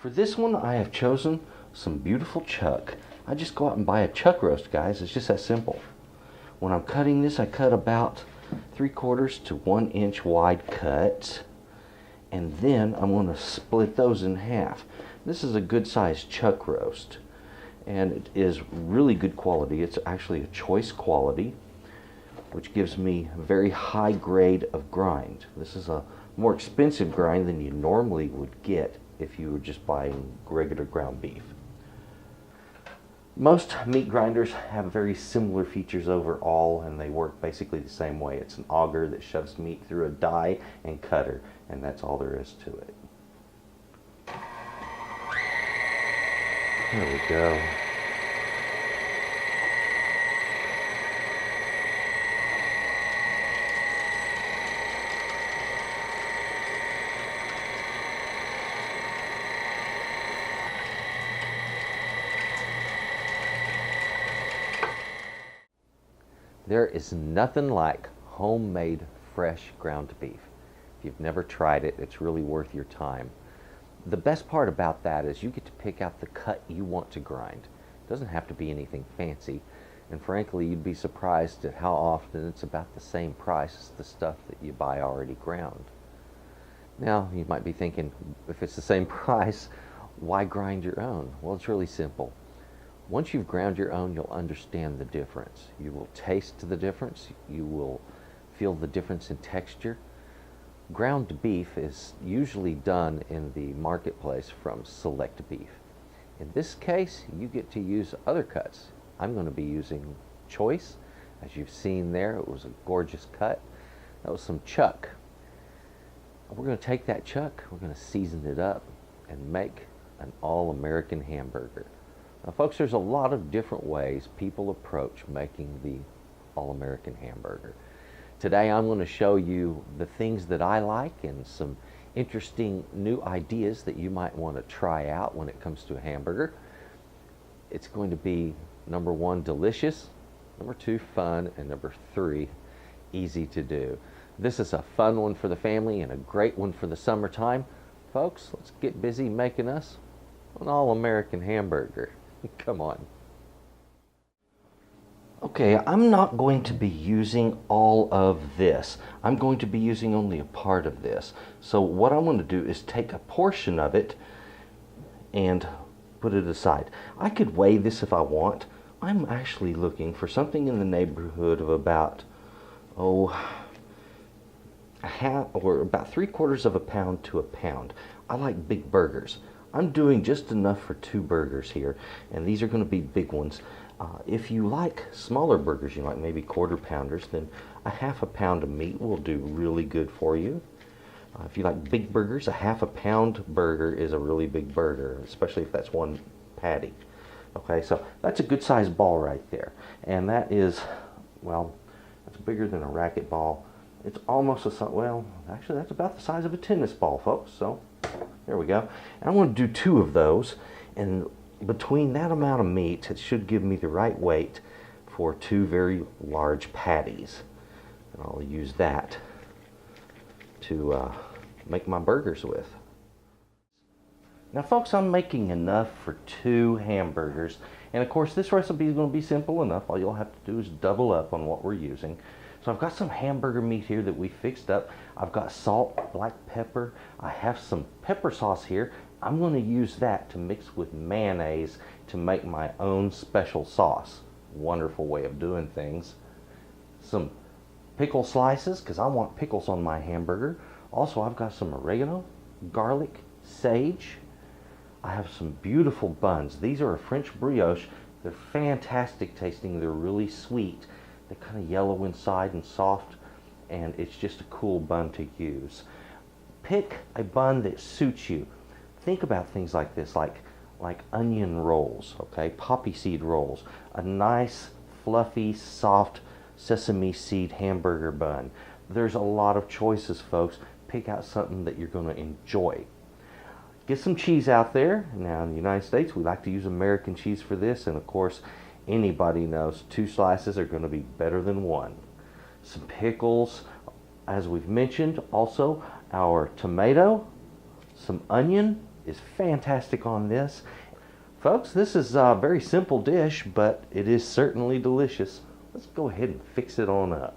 For this one, I have chosen some beautiful chuck. I just go out and buy a chuck roast, guys. It's just that simple. When I'm cutting this, I cut about 3/4 to 1 inch wide cuts. And then I'm going to split those in half. This is a good sized chuck roast. And it is really good quality. It's actually a choice quality, which gives me a very high grade of grind. This is a more expensive grind than you normally would get if you were just buying regular ground beef. Most meat grinders have very similar features overall, and they work basically the same way. It's an auger that shoves meat through a die and cutter, and that's all there is to it. There we go. There is nothing like homemade fresh ground beef. If you've never tried it, it's really worth your time. The best part about that is you get to pick out the cut you want to grind. It doesn't have to be anything fancy, and frankly, you'd be surprised at how often it's about the same price as the stuff that you buy already ground. Now, you might be thinking, if it's the same price, why grind your own? Well, it's really simple. Once you've ground your own, you'll understand the difference. You will taste the difference. You will feel the difference in texture. Ground beef is usually done in the marketplace from select beef. In this case, you get to use other cuts. I'm going to be using choice. As you've seen there, it was a gorgeous cut. That was some chuck. We're going to take that chuck, we're going to season it up and make an All American hamburger. Now, folks, there's a lot of different ways people approach making the All American hamburger. Today I'm going to show you the things that I like and some interesting new ideas that you might want to try out when it comes to a hamburger. It's going to be, number 1, delicious, number 2, fun, and number 3, easy to do. This is a fun one for the family and a great one for the summertime. Folks, let's get busy making us an All American hamburger. Come on. Okay, I'm not going to be using all of this. I'm going to be using only a part of this. So what I'm going to do is take a portion of it and put it aside. I could weigh this if I want. I'm actually looking for something in the neighborhood of about, about 3/4 of a pound to a pound. I like big burgers. I'm doing just enough for 2 burgers here, and these are going to be big ones. If you like smaller burgers, you like maybe 1/4 pounders, then a 1/2 pound of meat will do really good for you. If you like big burgers, a 1/2 pound burger is a really big burger, especially if that's 1 patty. Okay, so that's a good sized ball right there, and that is, well, that's bigger than a racquetball. It's almost well, actually that's about the size of a tennis ball, folks, so there we go. And I want to do 2 of those, and between that amount of meat, it should give me the right weight for 2 very large patties. And I'll use that to make my burgers with. Now, folks, I'm making enough for 2 hamburgers, and of course this recipe is going to be simple enough. All you'll have to do is double up on what we're using. So I've got some hamburger meat here that we fixed up. I've got salt, black pepper. I have some pepper sauce here. I'm going to use that to mix with mayonnaise to make my own special sauce. Wonderful way of doing things. Some pickle slices, because I want pickles on my hamburger. Also, I've got some oregano, garlic, sage. I have some beautiful buns. These are a French brioche. They're fantastic tasting. They're really sweet. They're kind of yellow inside and soft, and it's just a cool bun to use. Pick a bun that suits you. Think about things like this, like onion rolls, okay, poppy seed rolls, a nice, fluffy, soft sesame seed hamburger bun. There's a lot of choices, folks. Pick out something that you're going to enjoy. Get some cheese out there. Now, in the United States, we like to use American cheese for this, and of course, anybody knows 2 slices are going to be better than 1. Some pickles, as we've mentioned, also our tomato, some onion, is fantastic on this. Folks, this is a very simple dish, but it is certainly delicious. Let's go ahead and fix it on up.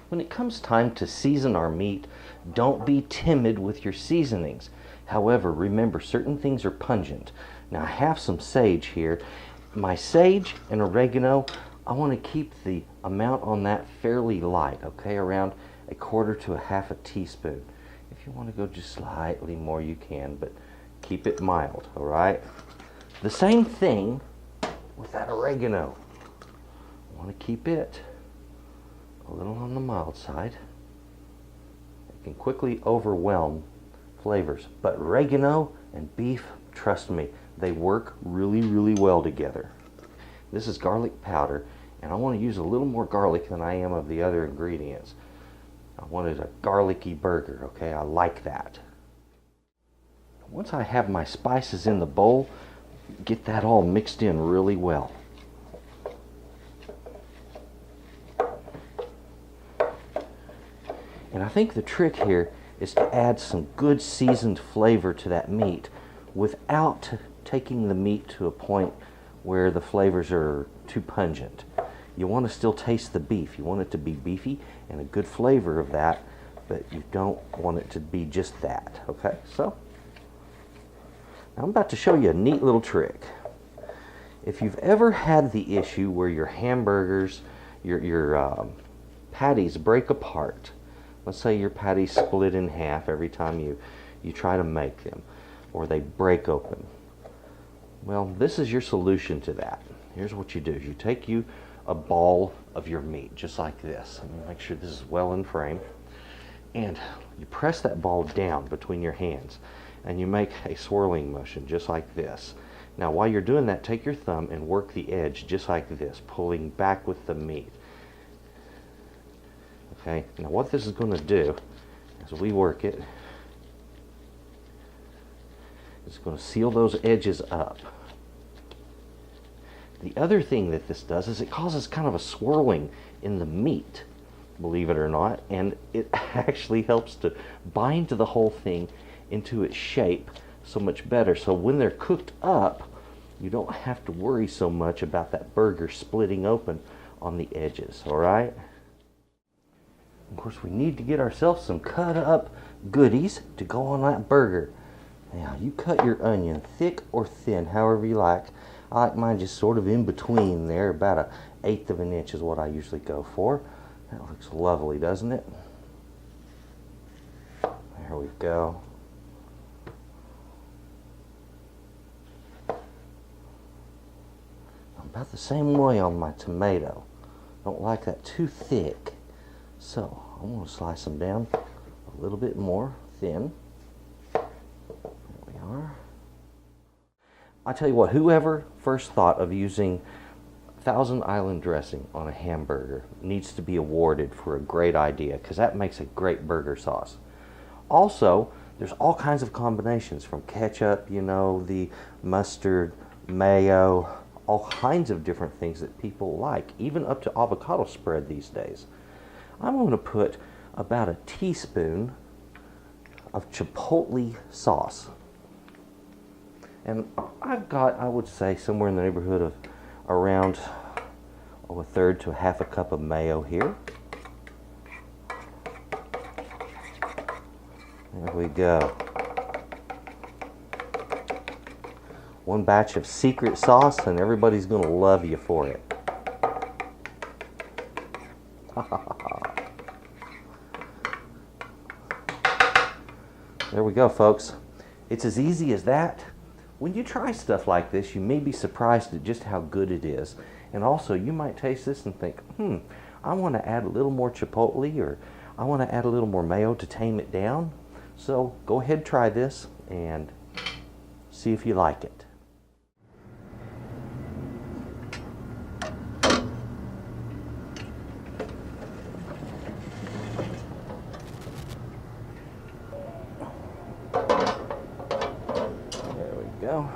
When it comes time to season our meat, don't be timid with your seasonings. However, remember, certain things are pungent. Now, I have some sage here. My sage and oregano, I want to keep the amount on that fairly light, okay, around 1/4 to 1/2 teaspoon. If you want to go just slightly more, you can, but keep it mild, all right? The same thing with that oregano. I want to keep it a little on the mild side. It can quickly overwhelm flavors, but oregano and beef, trust me, they work really, really well together. This is garlic powder, and I want to use a little more garlic than I am of the other ingredients. I wanted a garlicky burger, okay? I like that. Once I have my spices in the bowl, get that all mixed in really well. And I think the trick here is to add some good seasoned flavor to that meat without taking the meat to a point where the flavors are too pungent. You want to still taste the beef. You want it to be beefy and a good flavor of that, but you don't want it to be just that, okay? So, now I'm about to show you a neat little trick. If you've ever had the issue where your hamburgers, your patties break apart, let's say your patties split in half every time you try to make them, or they break open. Well, this is your solution to that. Here's what you do. You take a ball of your meat, just like this. Let me make sure this is well in frame. And you press that ball down between your hands, and you make a swirling motion, just like this. Now, while you're doing that, take your thumb and work the edge, just like this, pulling back with the meat. Okay, now what this is going to do, as we work it, it's going to seal those edges up. The other thing that this does is it causes kind of a swirling in the meat, believe it or not, and it actually helps to bind to the whole thing into its shape so much better. So when they're cooked up, you don't have to worry so much about that burger splitting open on the edges, all right? Of course, we need to get ourselves some cut up goodies to go on that burger. Now, you cut your onion thick or thin, however you like. I like mine just sort of in between there, about 1/8 of an inch is what I usually go for. That looks lovely, doesn't it? There we go. About the same way on my tomato. Don't like that too thick. So I'm going to slice them down a little bit more thin. There we are. I tell you what, whoever first thought of using Thousand Island dressing on a hamburger needs to be awarded for a great idea, because that makes a great burger sauce. Also, there's all kinds of combinations, from ketchup, you know, the mustard, mayo, all kinds of different things that people like, even up to avocado spread these days. I'm going to put about 1 teaspoon of chipotle sauce. And I've got, I would say, somewhere in the neighborhood of around 1/3 to 1/2 cup of mayo here. There we go. 1 batch of secret sauce, and everybody's going to love you for it. There we go, folks. It's as easy as that. When you try stuff like this, you may be surprised at just how good it is. And also, you might taste this and think, I want to add a little more chipotle, or I want to add a little more mayo to tame it down. So go ahead, try this and see if you like it. There we go.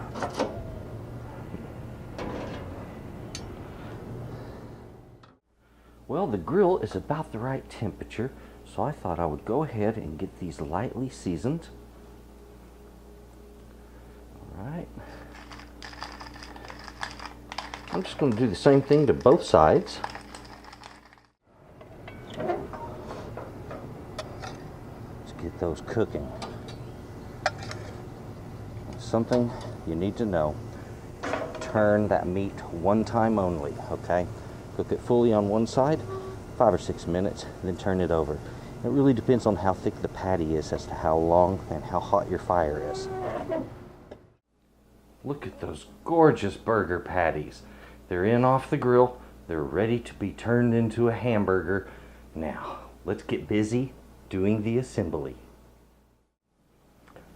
Well, the grill is about the right temperature, so I thought I would go ahead and get these lightly seasoned. I'm just going to do the same thing to both sides. Let's get those cooking. Something you need to know. Turn that meat one time only, okay? Cook it fully on one side, 5 or 6 minutes, then turn it over. It really depends on how thick the patty is as to how long and how hot your fire is. Look at those gorgeous burger patties. They're in off the grill. They're ready to be turned into a hamburger. Now, let's get busy doing the assembly.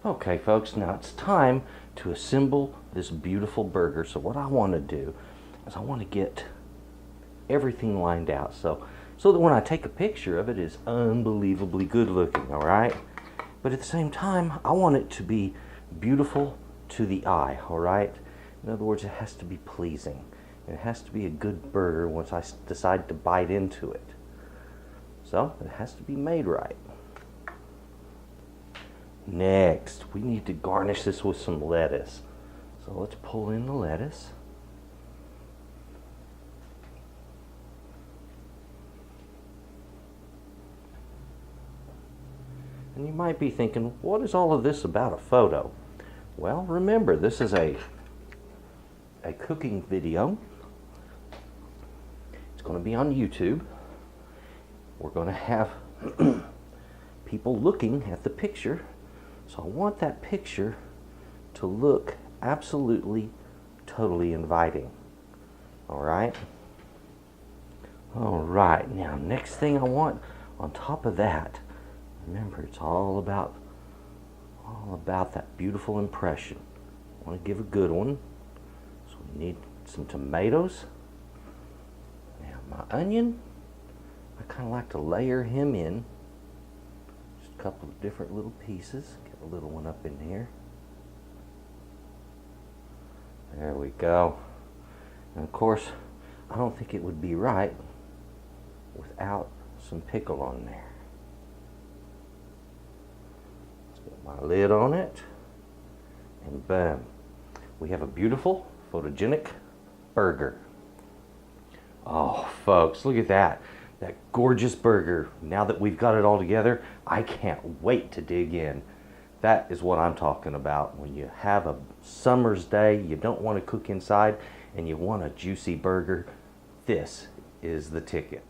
Okay, folks, now it's time to assemble this beautiful burger. So what I want to do is I want to get everything lined out so that when I take a picture of it, it's unbelievably good looking, all right? But at the same time, I want it to be beautiful to the eye, all right? In other words, it has to be pleasing. It has to be a good burger once I decide to bite into it. So it has to be made right. Next, we need to garnish this with some lettuce. So let's pull in the lettuce. And you might be thinking, what is all of this about a photo? Well, remember, this is a cooking video. It's going to be on YouTube. We're going to have people looking at the picture. So I want that picture to look absolutely, totally inviting. All right? All right, now next thing I want on top of that, remember, it's all about that beautiful impression. I want to give a good one. So we need some tomatoes. Now my onion, I kind of like to layer him in. Just a couple of different little pieces. Get a little one up in here. There we go. And of course, I don't think it would be right without some pickle on there. My lid on it, and boom, we have a beautiful photogenic burger. Oh folks, look at that gorgeous burger. Now that we've got it all together, I can't wait to dig in. That is what I'm talking about. When you have a summer's day, you don't want to cook inside and you want a juicy burger, this is the ticket.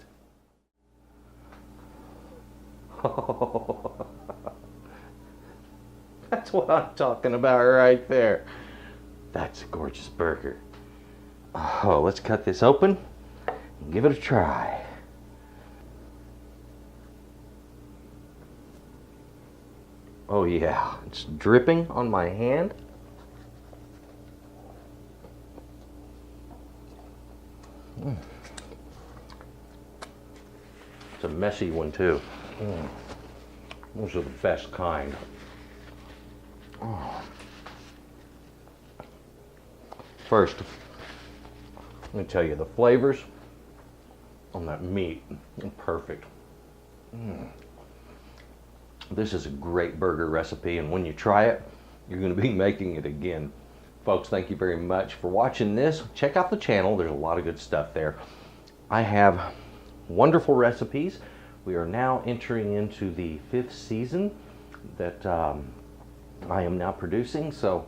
That's what I'm talking about right there. That's a gorgeous burger. Oh, let's cut this open and give it a try. Oh yeah, it's dripping on my hand. It's a messy one too. Those are the best kind. First, let me tell you, the flavors on that meat are perfect. This is a great burger recipe, and when you try it, you're going to be making it again. Folks, thank you very much for watching this. Check out the channel. There's a lot of good stuff there. I have wonderful recipes. We are now entering into the 5th season that I am now producing, so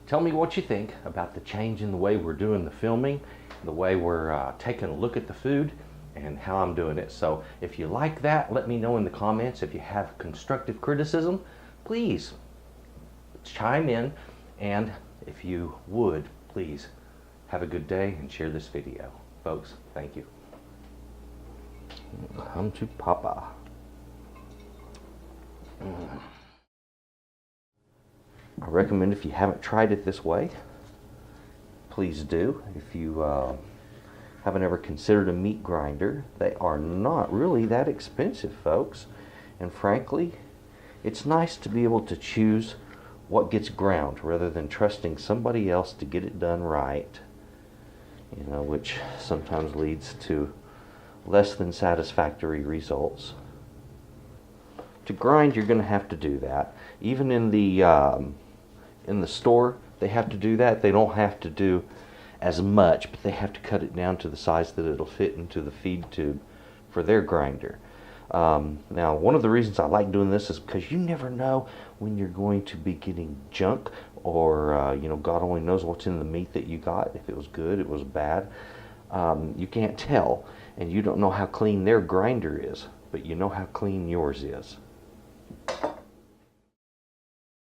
tell me what you think about the change in the way we're doing the filming, the way we're taking a look at the food, and how I'm doing it. So if you like that, let me know in the comments. If you have constructive criticism, please chime in, and if you would, please have a good day and share this video. Folks, thank you. Come to Papa. I recommend, if you haven't tried it this way, please do. If you haven't ever considered a meat grinder, they are not really that expensive, folks. And frankly, it's nice to be able to choose what gets ground rather than trusting somebody else to get it done right, you know, which sometimes leads to less than satisfactory results. To grind, you're going to have to do that. Even in the store, they have to do that. They don't have to do as much, but they have to cut it down to the size that it'll fit into the feed tube for their grinder. Now, one of the reasons I like doing this is because you never know when you're going to be getting junk, or God only knows what's in the meat that you got. If it was good, it was bad. You can't tell, and you don't know how clean their grinder is, but you know how clean yours is.